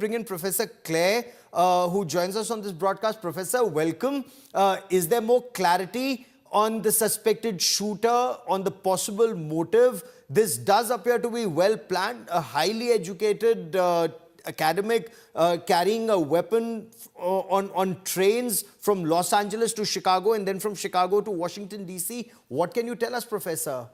bring in Professor Claire, who joins us on this broadcast. Professor, welcome. Is there more clarity on the suspected shooter, on the possible motive? This does appear to be well planned, a highly educated academic carrying a weapon on trains from Los Angeles to Chicago and then from Chicago to Washington, D.C. What can you tell us, Professor?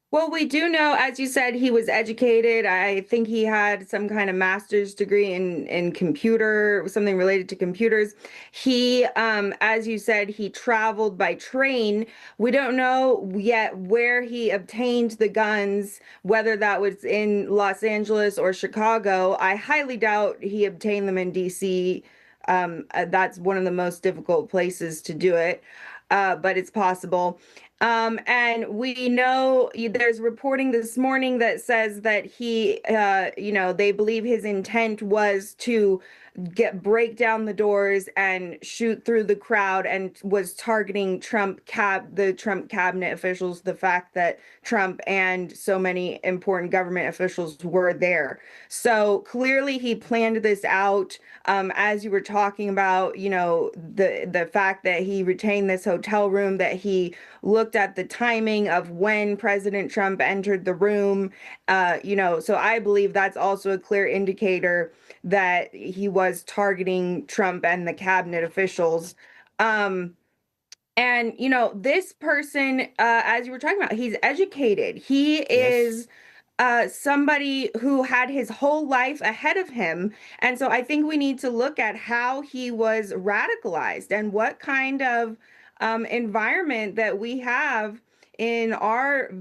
Well, we do know, as you said, he was educated. I think he had some kind of master's degree in computer, something related to computers. He, as you said, he traveled by train. We don't know yet where he obtained the guns, whether that was in Los Angeles or Chicago. I highly doubt he obtained them in DC. That's one of the most difficult places to do it, but it's possible. And we know there's reporting this morning that says that he, they believe his intent was to break down the doors and shoot through the crowd, and was targeting the Trump cabinet officials, the fact that Trump and so many important government officials were there. So clearly he planned this out. As you were talking about, the fact that he retained this hotel room, that he looked at the timing of when President Trump entered the room, so I believe that's also a clear indicator that he was targeting Trump and the cabinet officials. And, this person, as you were talking about, he's educated. He is somebody who had his whole life ahead of him. And so I think we need to look at how he was radicalized and what kind of environment that we have in our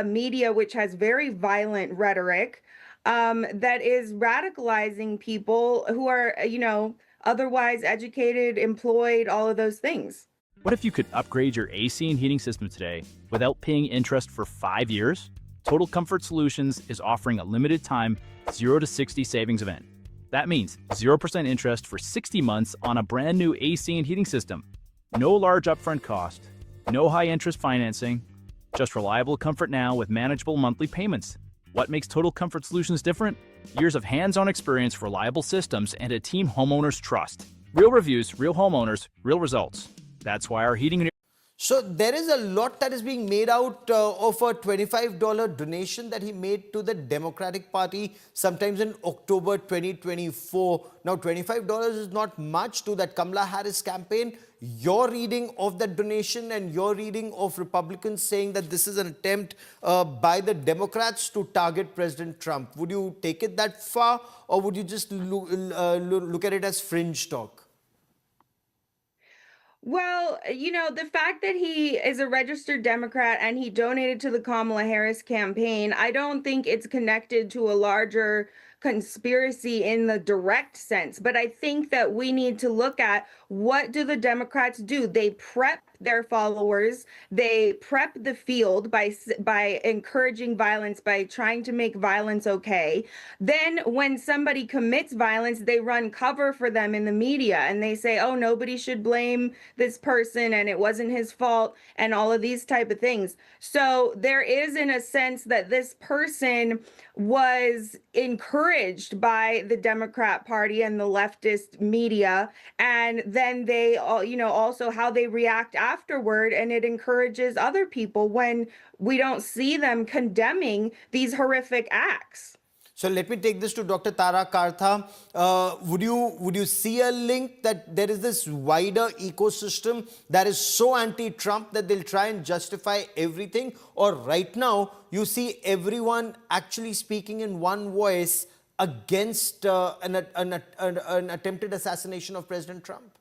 media, which has very violent rhetoric, that is radicalizing people who are, otherwise educated, employed, all of those things. What if you could upgrade your AC and heating system today without paying interest for 5 years? Total Comfort Solutions is offering a limited time 0 to 60 savings event. That means 0% interest for 60 months on a brand new AC and heating system. No large upfront cost, no high interest financing, just reliable comfort now with manageable monthly payments. What makes Total Comfort Solutions different? Years of hands-on experience, reliable systems, and a team homeowners trust. Real reviews, real homeowners, real results. That's why our heating and So there is a lot that is being made out of a $25 donation that he made to the Democratic Party sometimes in October 2024. Now, $25 is not much to that Kamala Harris campaign. Your reading of that donation and your reading of Republicans saying that this is an attempt by the Democrats to target President Trump. Would you take it that far, or would you just look at it as fringe talk? Well, the fact that he is a registered Democrat and he donated to the Kamala Harris campaign, I don't think it's connected to a larger conspiracy in the direct sense. But I think that we need to look at, what do the Democrats do? They prep their followers. They prep the field by encouraging violence, by trying to make violence okay. Then when somebody commits violence, they run cover for them in the media, and they say, oh, nobody should blame this person and it wasn't his fault, and all of these type of things. So there is, in a sense, that this person was encouraged by the Democrat Party and the leftist media, and then they all, also how they react afterward, and it encourages other people when we don't see them condemning these horrific acts. So let me take this to Dr. Tara Kartha. Would you see a link that there is this wider ecosystem that is so anti-Trump that they'll try and justify everything? Or right now, you see everyone actually speaking in one voice against an attempted assassination of President Trump?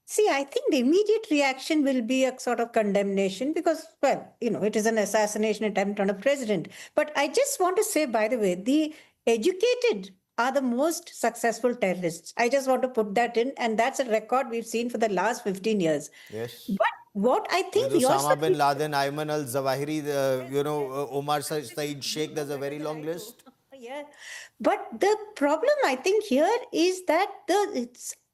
See, I think the immediate reaction will be a sort of condemnation because, well, it is an assassination attempt on a president. But I just want to say, by the way, the educated are the most successful terrorists. I just want to put that in. And that's a record we've seen for the last 15 years. Yes. But what I think... Osama bin Laden, Ayman al-Zawahiri, Omar Saeed Sheikh, there's a very long list. Yeah. But the problem, I think, here is that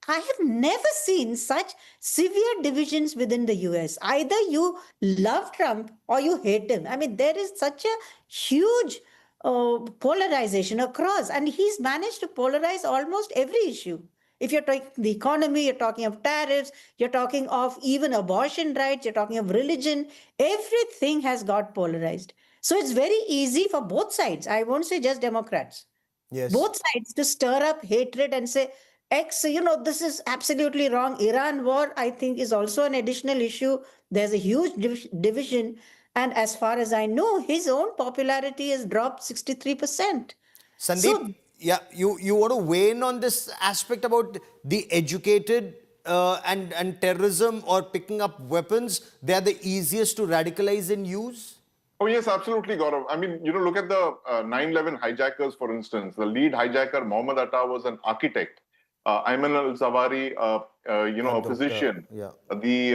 I have never seen such severe divisions within the US. Either you love Trump or you hate him. I mean, there is such a huge polarization across. And he's managed to polarize almost every issue. If you're talking the economy, you're talking of tariffs, you're talking of even abortion rights, you're talking of religion, everything has got polarized. So it's very easy for both sides. I won't say just Democrats. Yes. Both sides to stir up hatred and say, X, this is absolutely wrong. Iran war, I think, is also an additional issue. There's a huge division. And as far as I know, his own popularity has dropped 63%. Sandeep, So, yeah, you want to weigh in on this aspect about the educated and terrorism or picking up weapons? They are the easiest to radicalize and use? Oh, yes, absolutely, Gaurav. I mean, look at the 9/11 hijackers, for instance. The lead hijacker, Mohammed Atta, was an architect. Ayman al-Zawahiri, a physician. Yeah. The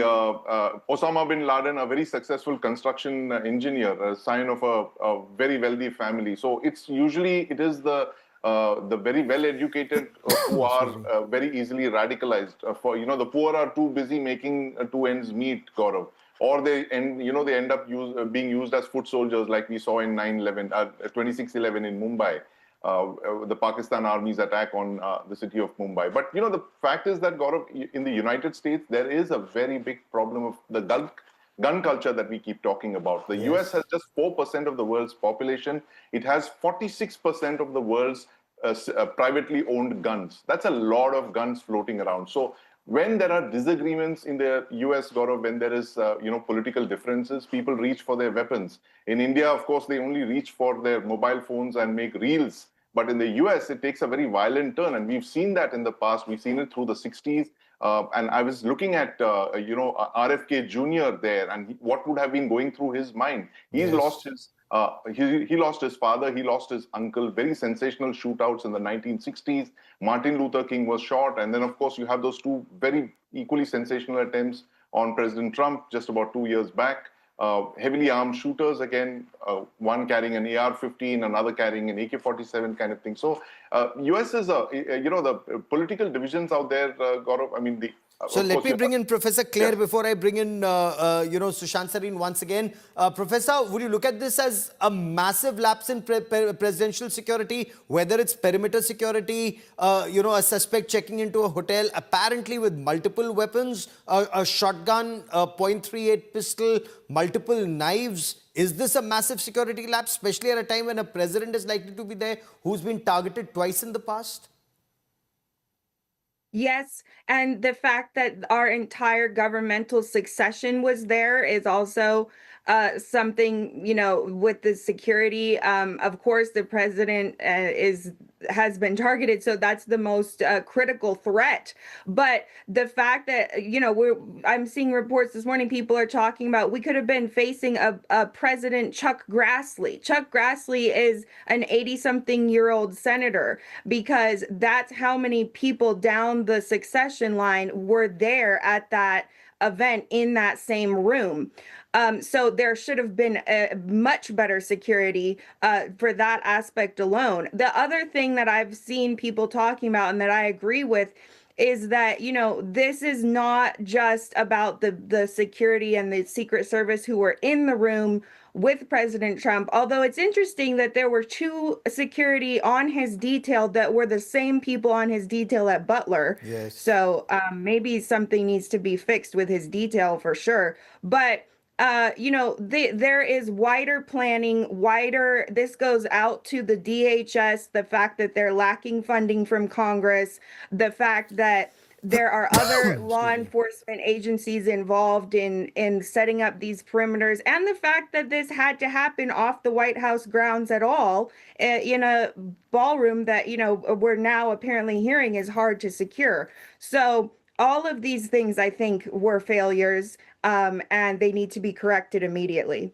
Osama bin Laden, a very successful construction engineer, a sign of a very wealthy family. So it is the very well-educated who are very easily radicalized. The poor are too busy making two ends meet, Gaurav. Or they end up being used as foot soldiers, like we saw in 26/11 in Mumbai, the Pakistan Army's attack on the city of Mumbai. But the fact is that, Gaurav, in the United States, there is a very big problem of the gun culture that we keep talking about. The US has just 4% of the world's population. It has 46% of the world's privately owned guns. That's a lot of guns floating around. So when there are disagreements in the US, Gaurav, when there is, political differences, people reach for their weapons. In India, of course, they only reach for their mobile phones and make reels. But in the US, it takes a very violent turn. And we've seen that in the past. We've seen it through the 60s. And I was looking at, RFK Jr. there and what would have been going through his mind. He's lost his... he lost his father, he lost his uncle, very sensational shootouts in the 1960s. Martin Luther King was shot. And then, of course, you have those two very equally sensational attempts on President Trump just about 2 years back. Heavily armed shooters, again, one carrying an AR-15, another carrying an AK-47 kind of thing. So US is, the political divisions out there, Gaurav, I mean, so let me bring in Professor Claire before I bring in, Sushant Sareen once again. Professor, would you look at this as a massive lapse in presidential security, whether it's perimeter security, a suspect checking into a hotel, apparently with multiple weapons, a shotgun, a .38 pistol, multiple knives? Is this a massive security lapse, especially at a time when a president is likely to be there who's been targeted twice in the past? Yes, and the fact that our entire governmental succession was there is also something, with the security. Of course, the president has been targeted, so that's the most critical threat. But the fact that, I'm seeing reports this morning, people are talking about we could have been facing a President Chuck Grassley. Chuck Grassley is an 80-something-year-old senator, because that's how many people down the succession line were there at that event in that same room. So there should have been a much better security for that aspect alone. The other thing that I've seen people talking about and that I agree with is that, this is not just about the security and the Secret Service who were in the room with President Trump, although it's interesting that there were two security on his detail that were the same people on his detail at Butler. Yes. So maybe something needs to be fixed with his detail for sure. But there is wider planning, this goes out to the DHS, the fact that they're lacking funding from Congress, the fact that there are other law enforcement agencies involved in setting up these perimeters, and the fact that this had to happen off the White House grounds at all, in a ballroom that, we're now apparently hearing is hard to secure. So all of these things, I think, were failures, and they need to be corrected immediately.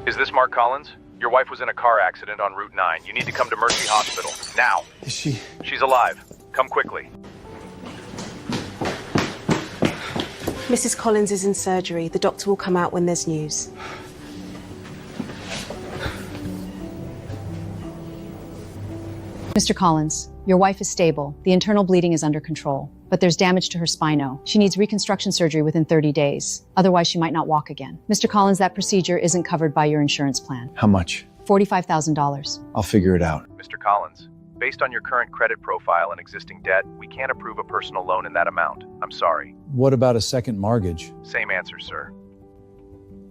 Is this Mark Collins? Your wife was in a car accident on Route 9. You need to come to Mercy Hospital, now. Is she? She's alive. Come quickly. Mrs. Collins is in surgery. The doctor will come out when there's news. Mr. Collins, your wife is stable. The internal bleeding is under control, but there's damage to her spino. She needs reconstruction surgery within 30 days. Otherwise, she might not walk again. Mr. Collins, that procedure isn't covered by your insurance plan. How much? $45,000. I'll figure it out. Mr. Collins, based on your current credit profile and existing debt, we can't approve a personal loan in that amount. I'm sorry. What about a second mortgage? Same answer, sir.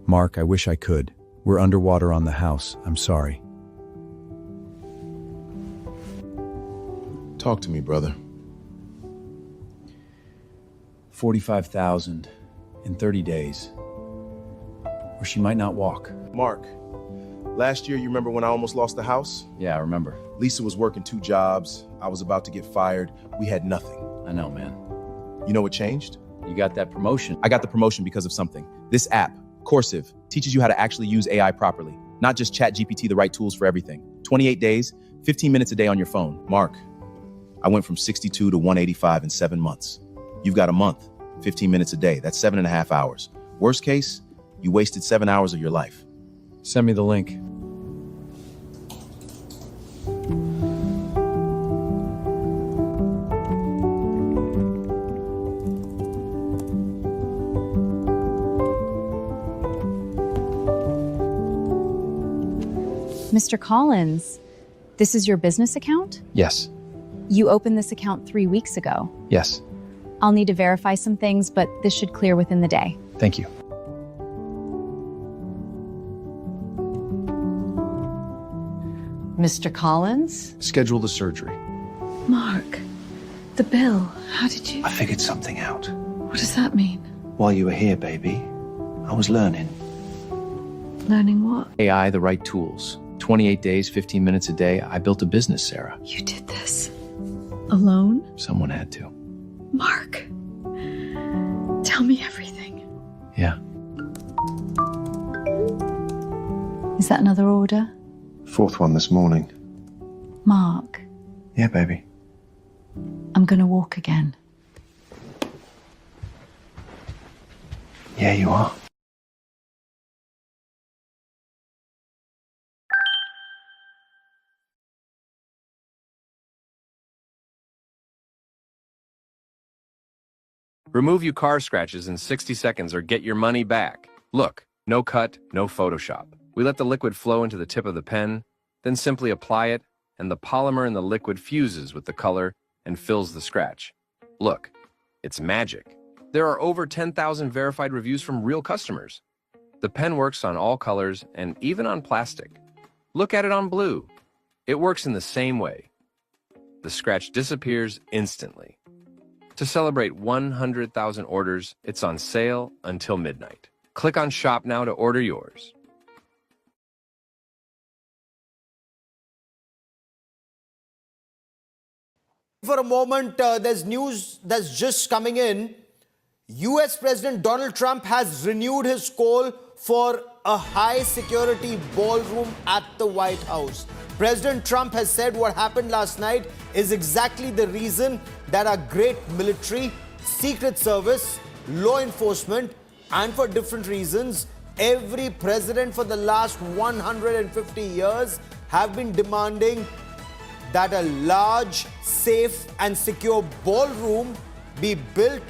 Mark, I wish I could. We're underwater on the house. I'm sorry. Talk to me, brother. 45,000 in 30 days. Or she might not walk. Mark, last year, you remember when I almost lost the house? Yeah, I remember. Lisa was working 2 jobs. I was about to get fired. We had nothing. I know, man. You know what changed? You got that promotion. I got the promotion because of something. This app, Coursive, teaches you how to actually use AI properly, not just ChatGPT, the right tools for everything. 28 days, 15 minutes a day on your phone. Mark, I went from 62 to 185 in 7 months. You've got a month, 15 minutes a day. That's 7.5 hours. Worst case, you wasted 7 hours of your life. Send me the link. Mr. Collins, this is your business account? Yes. You opened this account 3 weeks ago. Yes. I'll need to verify some things, but this should clear within the day. Thank you. Mr. Collins? Schedule the surgery. Mark, the bill. How did you... I figured something out. What does that mean? While you were here, baby, I was learning. Learning what? AI, the right tools. 28 days, 15 minutes a day. I built a business, Sarah. You did this alone? Someone had to. Mark, tell me everything. Yeah. Is that another order? 4th one this morning. Mark, Yeah, baby. I'm gonna walk again. Yeah, you are. Remove your car scratches in 60 seconds or get your money back. Look, no cut, no Photoshop. We let the liquid flow into the tip of the pen, then simply apply it, and the polymer in the liquid fuses with the color and fills the scratch. Look, it's magic. There are over 10,000 verified reviews from real customers. The pen works on all colors and even on plastic. Look at it on blue. It works in the same way. The scratch disappears instantly. To celebrate 100,000 orders, it's on sale until midnight. Click on Shop Now to order yours. For a moment, there's news that's just coming in. US President Donald Trump has renewed his call for a high security ballroom at the White House. President Trump has said what happened last night is exactly the reason that our great military, Secret Service, law enforcement, and for different reasons, every president for the last 150 years have been demanding that a large, safe, and secure ballroom be built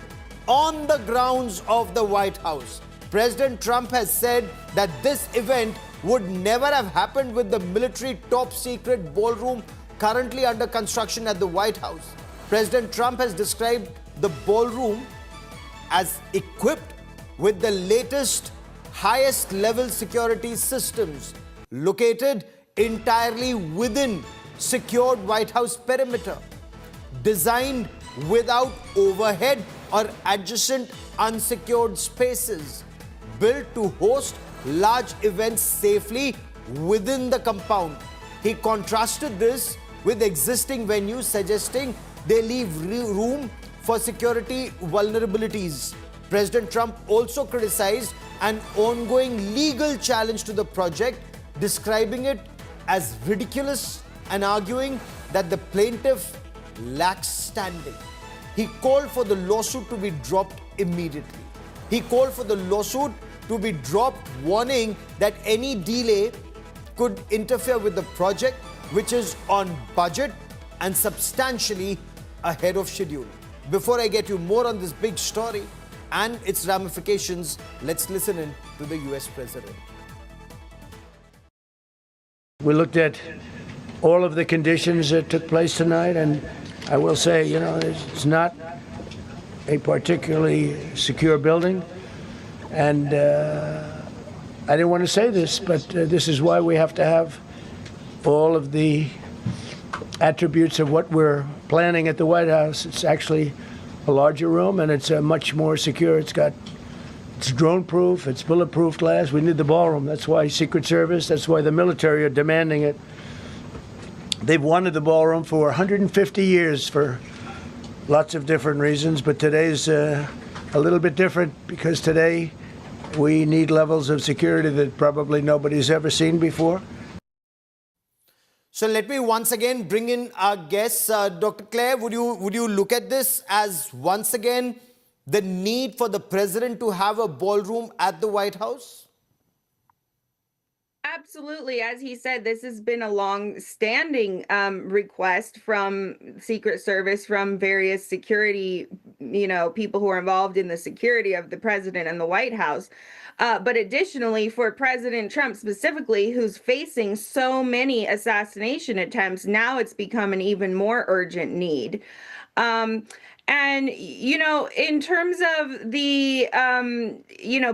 on the grounds of the White House. President Trump has said that this event would never have happened with the military top secret ballroom currently under construction at the White House. President Trump has described the ballroom as equipped with the latest, highest level security systems, located entirely within secured White House perimeter, designed without overhead or adjacent unsecured spaces, built to host large events safely within the compound. He contrasted this with existing venues, suggesting they leave room for security vulnerabilities. President Trump also criticized an ongoing legal challenge to the project, describing it as ridiculous and arguing that the plaintiff lacks standing. He called for the lawsuit to be dropped immediately. He called for the lawsuit to be dropped, warning that any delay could interfere with the project, which is on budget and substantially ahead of schedule. Before I get you more on this big story and its ramifications, let's listen in to the US President. We looked at all of the conditions that took place tonight, and I will say, it's not a particularly secure building. And I didn't want to say this, but this is why we have to have all of the attributes of what we're planning at the White House. It's actually a larger room, and it's much more secure. It's drone-proof, it's bulletproof glass. We need the ballroom. That's why Secret Service, that's why the military are demanding it. They've wanted the ballroom for 150 years for lots of different reasons, but today's a little bit different because today we need levels of security that probably nobody's ever seen before. So let me once again bring in our guests. Dr. Claire, would you look at this as once again the need for the president to have a ballroom at the White House? Absolutely. As he said, this has been a long-standing request from Secret Service, from various security, people who are involved in the security of the president and the White House. But additionally, for President Trump specifically, who's facing so many assassination attempts, now it's become an even more urgent need. And, in terms of the,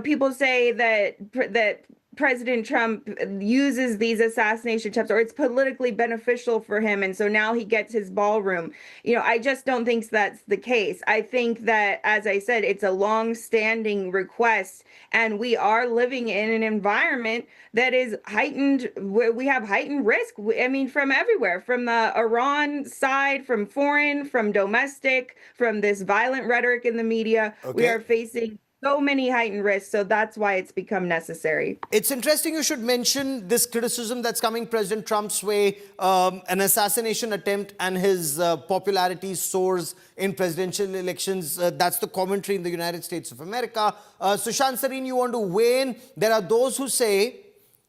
people say that President Trump uses these assassination attempts, or it's politically beneficial for him, and so now he gets his ballroom. I just don't think that's the case. I think that, as I said, it's a long-standing request, and we are living in an environment that is heightened. We have heightened risk. From everywhere, from the Iran side, from foreign, from domestic, from this violent rhetoric in the media. Okay. We are facing so many heightened risks, so that's why it's become necessary. It's interesting you should mention this criticism that's coming President Trump's way, an assassination attempt, and his popularity soars in presidential elections. That's the commentary in the United States of America. Sushant Sareen, you want to weigh in? There are those who say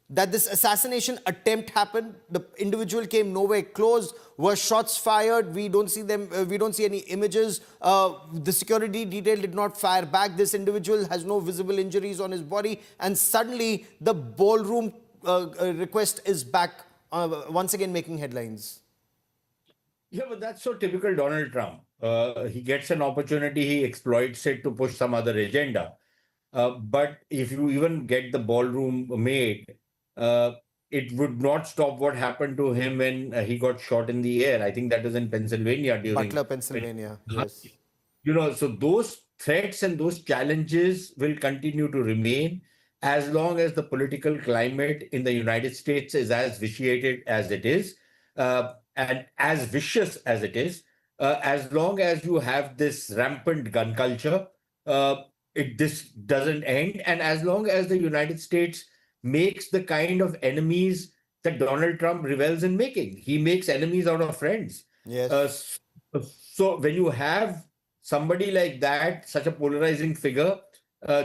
that this assassination attempt happened. The individual came nowhere close. Were shots fired? We don't see them. We don't see any images. The security detail did not fire back. This individual has no visible injuries on his body. And suddenly, the ballroom request is back, once again making headlines. Yeah, but that's so typical Donald Trump. He gets an opportunity, he exploits it to push some other agenda. But if you even get the ballroom made, it would not stop what happened to him when he got shot in the air. I think that was in Pennsylvania during Butler, Pennsylvania. Yes. So those threats and those challenges will continue to remain as long as the political climate in the United States is as vitiated as it is, and as vicious as it is. As long as you have this rampant gun culture, this doesn't end. And as long as the United States makes the kind of enemies that Donald Trump revels in making. He makes enemies out of friends. Yes. So when you have somebody like that, such a polarizing figure,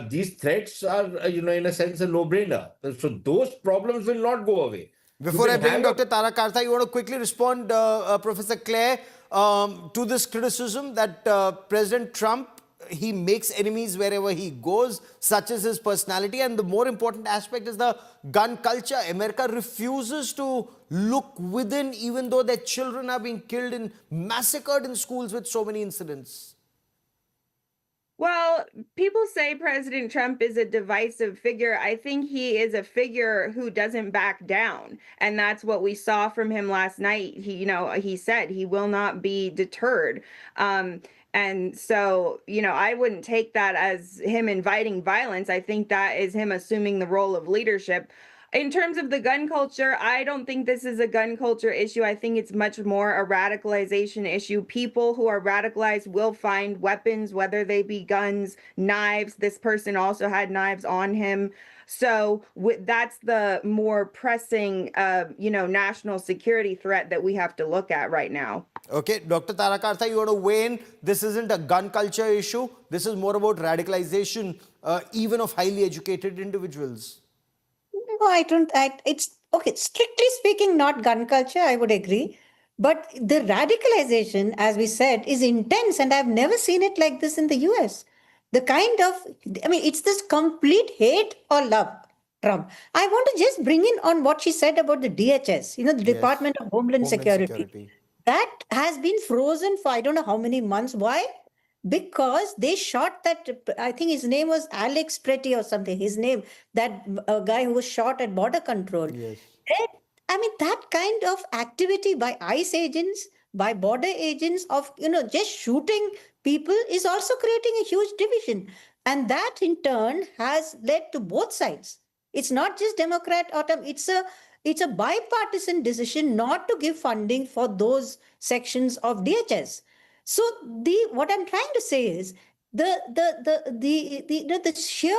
these threats are, in a sense, a no-brainer. So those problems will not go away. Before I bring Dr. Tara Kartha, you want to quickly respond, Professor Claire, to this criticism that President Trump, he makes enemies wherever he goes, such as his personality. And the more important aspect is the gun culture. America refuses to look within, even though their children are being killed and massacred in schools with so many incidents. Well, people say President Trump is a divisive figure. I think he is a figure who doesn't back down. And that's what we saw from him last night. He said he will not be deterred. And so, I wouldn't take that as him inviting violence. I think that is him assuming the role of leadership. In terms of the gun culture, I don't think this is a gun culture issue. I think it's much more a radicalization issue. People who are radicalized will find weapons, whether they be guns, knives. This person also had knives on him. So that's the more pressing, national security threat that we have to look at right now. Okay, Dr. Tara Kartha, you want to weigh in? This isn't a gun culture issue. This is more about radicalization, even of highly educated individuals. No, I don't. It's okay. Strictly speaking, not gun culture. I would agree. But the radicalization, as we said, is intense, and I've never seen it like this in the US. The kind of, I mean, it's this complete hate or love, Trump. I want to just bring in on what she said about the DHS, the Yes. Department of Homeland Security. That has been frozen for I don't know how many months. Why? Because they shot that, I think his name was Alex Pretty or something, his name, that guy who was shot at border control. Yes. I mean, that kind of activity by ICE agents, by border agents of, just shooting people is also creating a huge division. And that in turn has led to both sides. It's not just Democrat or it's a bipartisan decision not to give funding for those sections of DHS. So what I'm trying to say is the sheer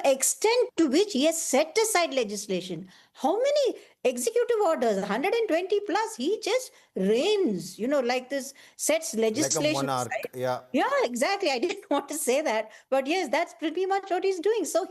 extent to which he has set aside legislation. How many executive orders? 120 plus. He just reigns, like this, sets legislation. Like a monarch. aside. Yeah. Yeah, exactly. I didn't want to say that, but yes, that's pretty much what he's doing. So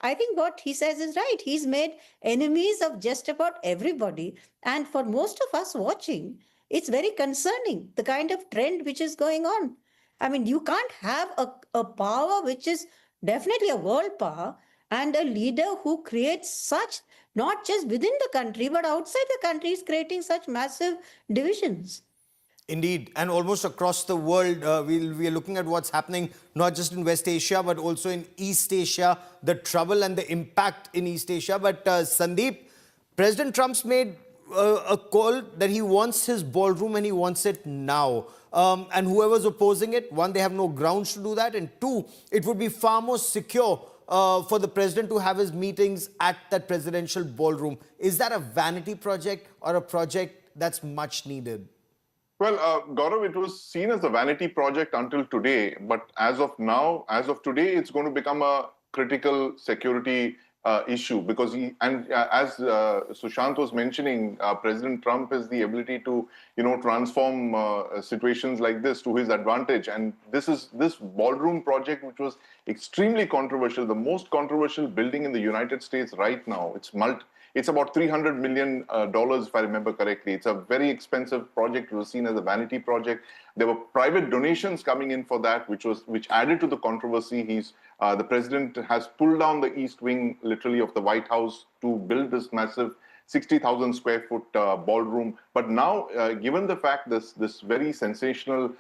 I think what he says is right. He's made enemies of just about everybody. And for most of us watching, it's very concerning, the kind of trend which is going on. I mean, you can't have a power which is definitely a world power and a leader who creates such, not just within the country, but outside the country, is creating such massive divisions. Indeed, and almost across the world, we are looking at what's happening, not just in West Asia, but also in East Asia, the trouble and the impact in East Asia. But Sandeep, President Trump's made a call that he wants his ballroom and he wants it now. And whoever's opposing it, one, they have no grounds to do that. And two, it would be far more secure for the president to have his meetings at that presidential ballroom. Is that a vanity project or a project that's much needed? Well, Gaurav, it was seen as a vanity project until today. But as of now, as of today, it's going to become a critical security issue because as Sushant was mentioning, President Trump has the ability to, transform situations like this to his advantage. And this ballroom project, which was extremely controversial, the most controversial building in the United States right now. It's about $300 million, if I remember correctly. It's a very expensive project. It was seen as a vanity project. There were private donations coming in for that, which added to the controversy. The president has pulled down the east wing, literally, of the White House to build this massive 60,000 square foot ballroom. But now, given the fact this very sensational,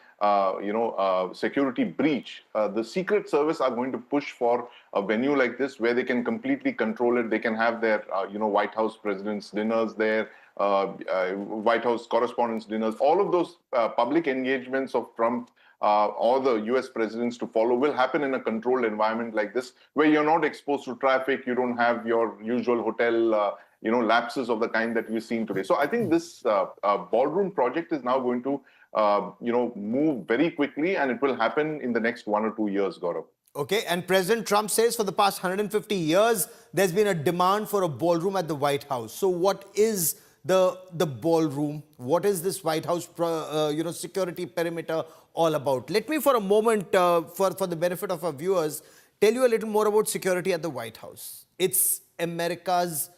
security breach, the Secret Service are going to push for a venue like this where they can completely control it. They can have their, White House presidents' dinners there, White House correspondents' dinners. All of those public engagements of Trump or the US presidents to follow will happen in a controlled environment like this, where you're not exposed to traffic. You don't have your usual hotel lapses of the kind that we've seen today. So I think this ballroom project is now going to, move very quickly, and it will happen in the next 1 or 2 years, Gaurav. Okay, and President Trump says for the past 150 years, there's been a demand for a ballroom at the White House. So what is the ballroom? What is this White House, security perimeter all about? Let me for a moment, for the benefit of our viewers, tell you a little more about security at the White House. It's America's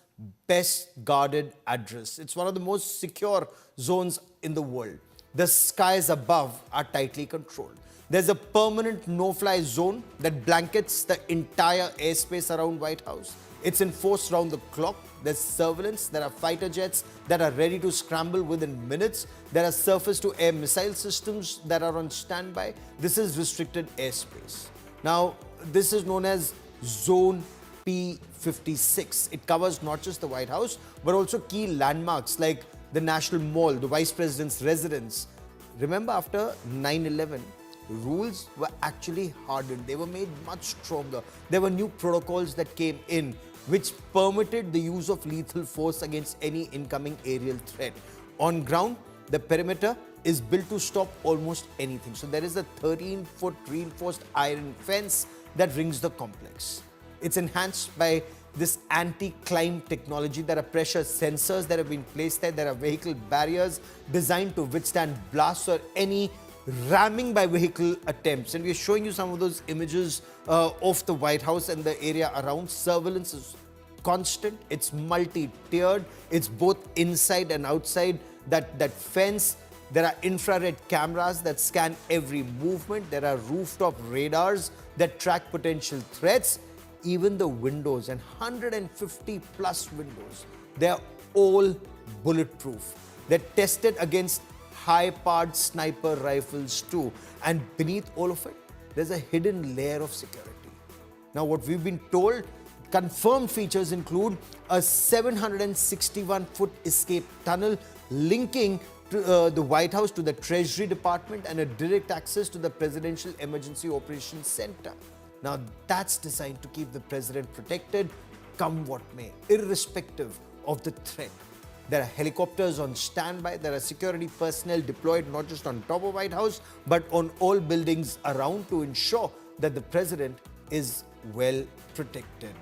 best guarded address. It's one of the most secure zones in the world. The skies above are tightly controlled. There's a permanent no-fly zone that blankets the entire airspace around White House. It's enforced round the clock. There's surveillance. There are fighter jets that are ready to scramble within minutes. There are surface-to-air missile systems that are on standby. This is restricted airspace. Now, this is known as Zone P56. It covers not just the White House, but also key landmarks like the National Mall, the Vice President's residence. Remember, after 9/11, rules were actually hardened. They were made much stronger. There were new protocols that came in, which permitted the use of lethal force against any incoming aerial threat. On ground, the perimeter is built to stop almost anything. So there is a 13-foot reinforced iron fence that rings the complex. It's enhanced by this anti-climb technology. There are pressure sensors that have been placed there. There are vehicle barriers designed to withstand blasts or any ramming by vehicle attempts. And we're showing you some of those images of the White House and the area around. Surveillance is constant. It's multi-tiered. It's both inside and outside that fence. There are infrared cameras that scan every movement. There are rooftop radars that track potential threats. Even the windows, and 150 plus windows, they're all bulletproof. They're tested against high-powered sniper rifles too. And beneath all of it, there's a hidden layer of security. Now, what we've been told, confirmed features include a 761-foot escape tunnel linking the White House to the Treasury Department and a direct access to the Presidential Emergency Operations Center. Now, that's designed to keep the president protected, come what may, irrespective of the threat. There are helicopters on standby. There are security personnel deployed not just on top of White House, but on all buildings around to ensure that the president is well protected.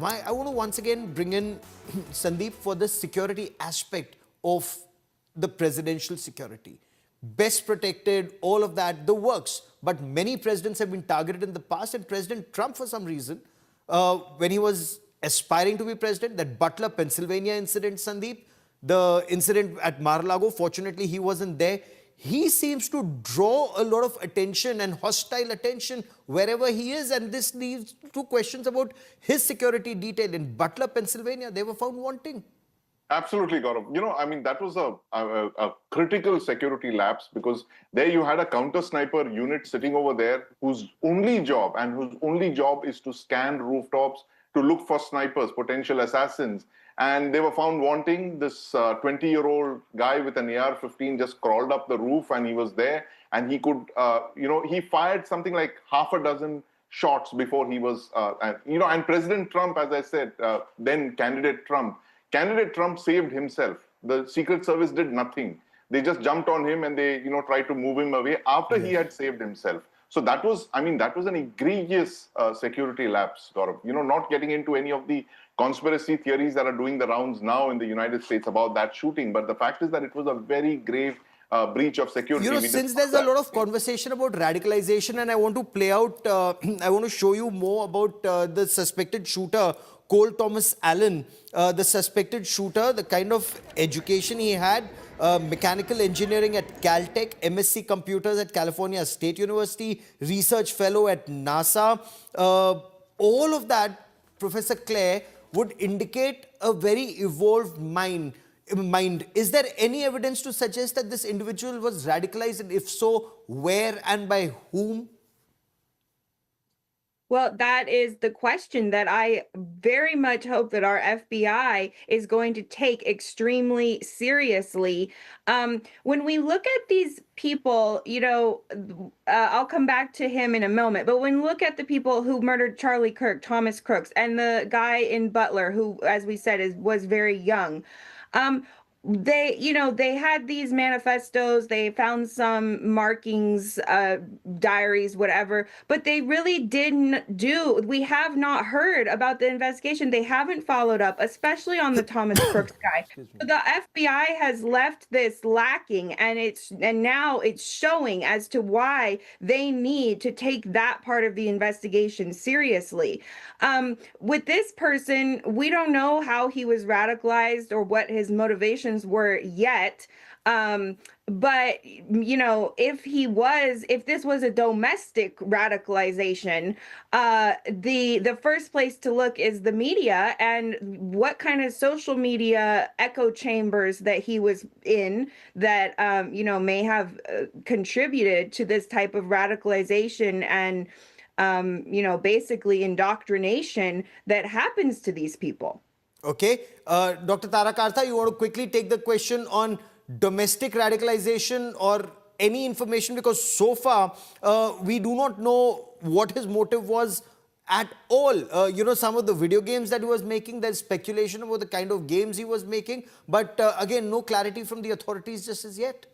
I want to once again bring in Sandeep for the security aspect of the presidential security. Best protected, all of that, the works. But many presidents have been targeted in the past, and President Trump, for some reason, when he was aspiring to be president, that Butler, Pennsylvania incident, Sandeep, the incident at Mar-a-Lago, fortunately he wasn't there. He seems to draw a lot of attention and hostile attention wherever he is, and this leads to questions about his security detail. In Butler, Pennsylvania, they were found wanting. Absolutely, Gaurav. I mean, that was a critical security lapse, because there you had a counter sniper unit sitting over there whose only job is to scan rooftops, to look for snipers, potential assassins. And they were found wanting. This 20-year-old guy with an AR-15 just crawled up the roof, and he was there. And he could, he fired something like half a dozen shots before he was, and President Trump, as I said, then Candidate Trump saved himself. The Secret Service did nothing. They just jumped on him and they, tried to move him away after he had saved himself. So that was an egregious security lapse, Gaurav. Not getting into any of the conspiracy theories that are doing the rounds now in the United States about that shooting. But the fact is that it was a very grave breach of security. Since there's a lot of conversation about radicalization, and I want to play out, I want to show you more about the suspected shooter, Cole Thomas Allen, the suspected shooter, the kind of education he had, mechanical engineering at Caltech, MSc Computers at California State University, research fellow at NASA. All of that, Professor Clare, would indicate a very evolved mind. Is there any evidence to suggest that this individual was radicalized, and if so, where and by whom? Well, that is the question that I very much hope that our FBI is going to take extremely seriously. When we look at these people, I'll come back to him in a moment, but when we look at the people who murdered Charlie Kirk, Thomas Crooks, and the guy in Butler, who, as we said, was very young, they had these manifestos, they found some markings, diaries, whatever, but they really we have not heard about the investigation. They haven't followed up, especially on the Thomas Crooks guy. So the FBI has left this lacking, and now it's showing as to why they need to take that part of the investigation seriously. With this person, we don't know how he was radicalized or what his motivations were yet. But if this was a domestic radicalization, the first place to look is the media and what kind of social media echo chambers that he was in that may have contributed to this type of radicalization and basically indoctrination that happens to these people. Okay. Dr. Tara Kartha, you want to quickly take the question on domestic radicalization or any information, because so far we do not know what his motive was at all. Some of the video games that he was making, there's speculation about the kind of games he was making, but again, no clarity from the authorities just as yet.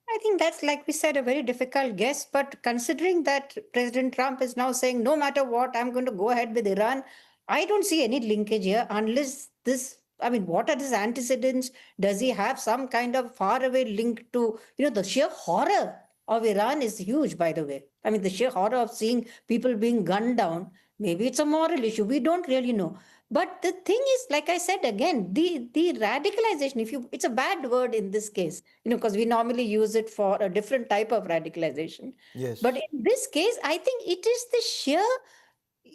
I think that's, like we said, a very difficult guess. But considering that President Trump is now saying, no matter what, I'm going to go ahead with Iran, I don't see any linkage here unless what are his antecedents? Does he have some kind of faraway link to, the sheer horror of Iran is huge, by the way. The sheer horror of seeing people being gunned down. Maybe it's a moral issue. We don't really know. But the thing is, like I said again, the radicalization, it's a bad word in this case, because we normally use it for a different type of radicalization. Yes. But in this case, I think it is the sheer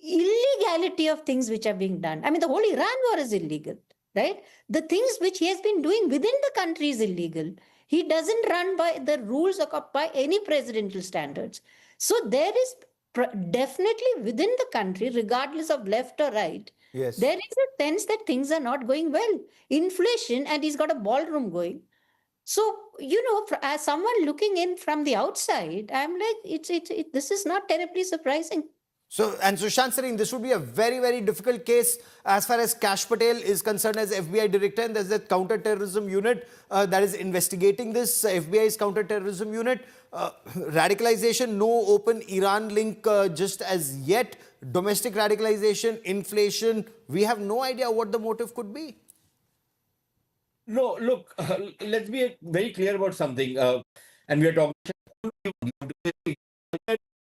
illegality of things which are being done. I mean, the whole Iran war is illegal, right? The things which he has been doing within the country is illegal. He doesn't run by the rules or by any presidential standards. So there is definitely within the country, regardless of left or right, Yes. there is a sense that things are not going well. Inflation, and he's got a ballroom going. So, as someone looking in from the outside, I'm like, this is not terribly surprising. So, and Sushant Singh, this would be a very, very difficult case as far as Kash Patel is concerned as FBI director, and there's the counter-terrorism unit that is investigating this, FBI's counter-terrorism unit. Radicalization, no open Iran link just as yet. Domestic radicalization, inflation, we have no idea what the motive could be. No, look, let's be very clear about something. And we are talking.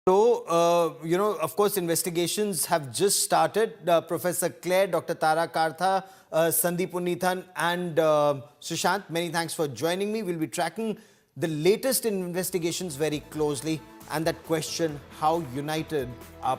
So, of course, investigations have just started. Professor Claire, Dr. Tara Kartha, Sandeep Unithan and Sushant, many thanks for joining me. We'll be tracking the latest in investigations very closely and that question, how united are